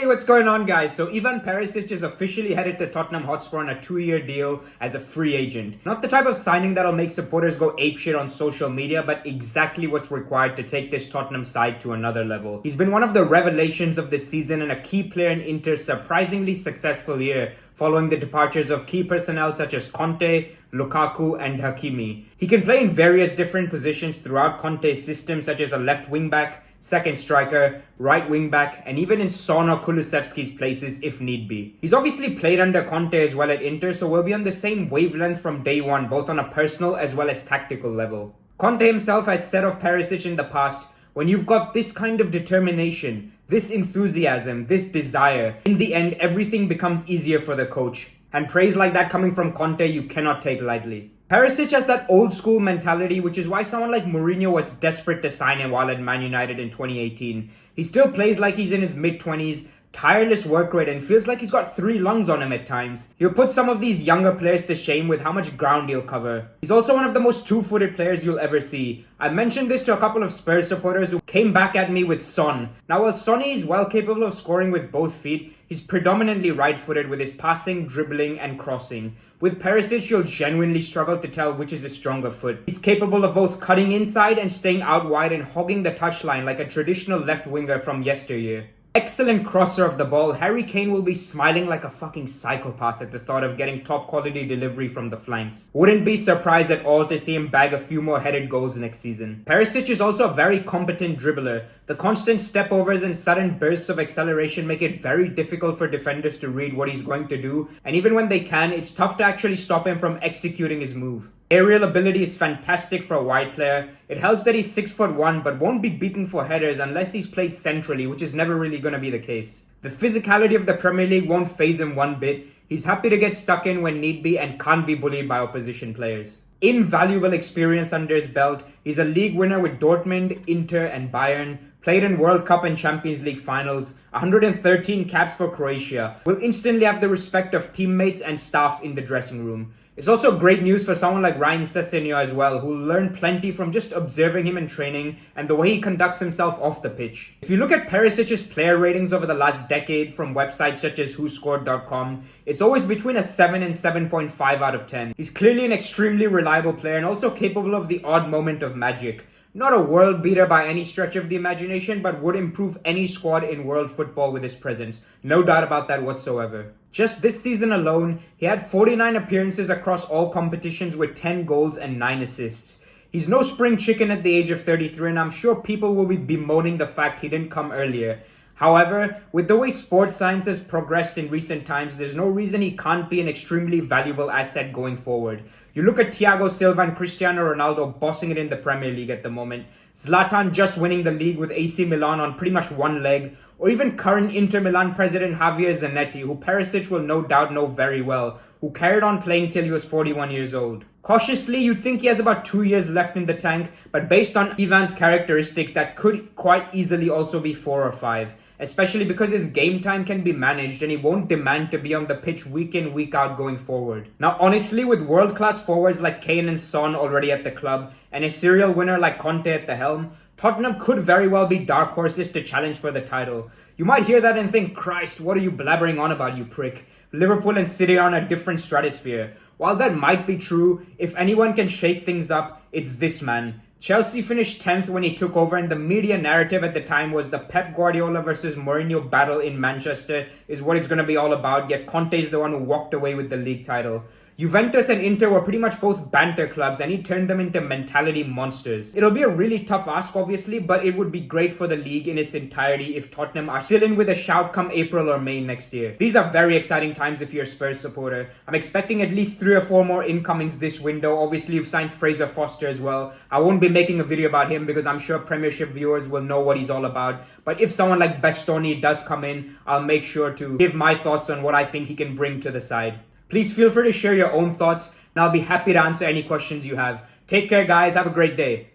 what's going on, guys? So Ivan Perisic is officially headed to Tottenham Hotspur on a 2-year deal as a free agent. Not the type of signing that'll make supporters go apeshit on social media, but exactly what's required to take this Tottenham side to another level. He's been one of the revelations of this season and a key player in Inter's surprisingly successful year, following the departures of key personnel such as Conte, Lukaku, and Hakimi. He can play in various different positions throughout Conte's system, such as a left wing-back, second striker, right wing-back, and even in Son or Kulusevski's places if need be. He's obviously played under Conte as well at Inter, so we'll be on the same wavelength from day one, both on a personal as well as tactical level. Conte himself has said of Perisic in the past, when you've got this kind of determination, this enthusiasm, this desire, in the end everything becomes easier for the coach. And praise like that coming from Conte you cannot take lightly. Perisic has that old school mentality, which is why someone like Mourinho was desperate to sign him while at Man United in 2018. He still plays like he's in his mid-20s, tireless work rate, and feels like he's got 3 lungs on him at times. He'll put some of these younger players to shame with how much ground he'll cover. He's also one of the most two-footed players you'll ever see. I mentioned this to a couple of Spurs supporters who came back at me with Son. Now, while Sonny is well capable of scoring with both feet, he's predominantly right-footed with his passing, dribbling, and crossing. With Perisic, you'll genuinely struggle to tell which is his stronger foot. He's capable of both cutting inside and staying out wide and hogging the touchline like a traditional left winger from yesteryear. Excellent crosser of the ball, Harry Kane will be smiling like a fucking psychopath at the thought of getting top quality delivery from the flanks. Wouldn't be surprised at all to see him bag a few more headed goals next season. Perisic is also a very competent dribbler. The constant stepovers and sudden bursts of acceleration make it very difficult for defenders to read what he's going to do, and even when they can, it's tough to actually stop him from executing his move. Aerial ability is fantastic for a wide player. It helps that he's 6'1", but won't be beaten for headers unless he's played centrally, which is never really going to be the case. The physicality of the Premier League won't faze him one bit. He's happy to get stuck in when need be and can't be bullied by opposition players. Invaluable experience under his belt. He's a league winner with Dortmund, Inter, and Bayern. Played in World Cup and Champions League finals, 113 caps for Croatia. Will instantly have the respect of teammates and staff in the dressing room. It's also great news for someone like Ryan Sessegnon as well, who learned plenty from just observing him in training and the way he conducts himself off the pitch. If you look at Perisic's player ratings over the last decade from websites such as WhoScored.com, it's always between a 7 and 7.5 out of 10. He's clearly an extremely reliable player and also capable of the odd moment of magic. Not a world beater by any stretch of the imagination, but would improve any squad in world football with his presence. No doubt about that whatsoever. Just this season alone, he had 49 appearances across all competitions with 10 goals and 9 assists. He's no spring chicken at the age of 33, and I'm sure people will be bemoaning the fact he didn't come earlier. However, with the way sports science has progressed in recent times, there's no reason he can't be an extremely valuable asset going forward. You look at Thiago Silva and Cristiano Ronaldo bossing it in the Premier League at the moment, Zlatan just winning the league with AC Milan on pretty much one leg, or even current Inter Milan president Javier Zanetti, who Perisic will no doubt know very well, who carried on playing till he was 41 years old. Cautiously, you'd think he has about 2 years left in the tank, but based on Ivan's characteristics, that could quite easily also be 4 or 5. Especially because his game time can be managed and he won't demand to be on the pitch week in, week out going forward. Now, honestly, with world-class forwards like Kane and Son already at the club, and a serial winner like Conte at the helm, Tottenham could very well be dark horses to challenge for the title. You might hear that and think, Christ, what are you blabbering on about, you prick? Liverpool and City are on a different stratosphere. While that might be true, if anyone can shake things up, it's this man. Chelsea finished 10th when he took over, and the media narrative at the time was the Pep Guardiola versus Mourinho battle in Manchester is what it's going to be all about, yet Conte is the one who walked away with the league title. Juventus and Inter were pretty much both banter clubs, and he turned them into mentality monsters. It'll be a really tough ask, obviously, but it would be great for the league in its entirety if Tottenham are still in with a shout come April or May next year. These are very exciting times if you're a Spurs supporter. I'm expecting at least 3 or 4 more incomings this window. Obviously, you've signed Fraser Foster as well. I won't be making a video about him because I'm sure Premiership viewers will know what he's all about. But if someone like Bastoni does come in, I'll make sure to give my thoughts on what I think he can bring to the side. Please feel free to share your own thoughts, and I'll be happy to answer any questions you have. Take care, guys. Have a great day.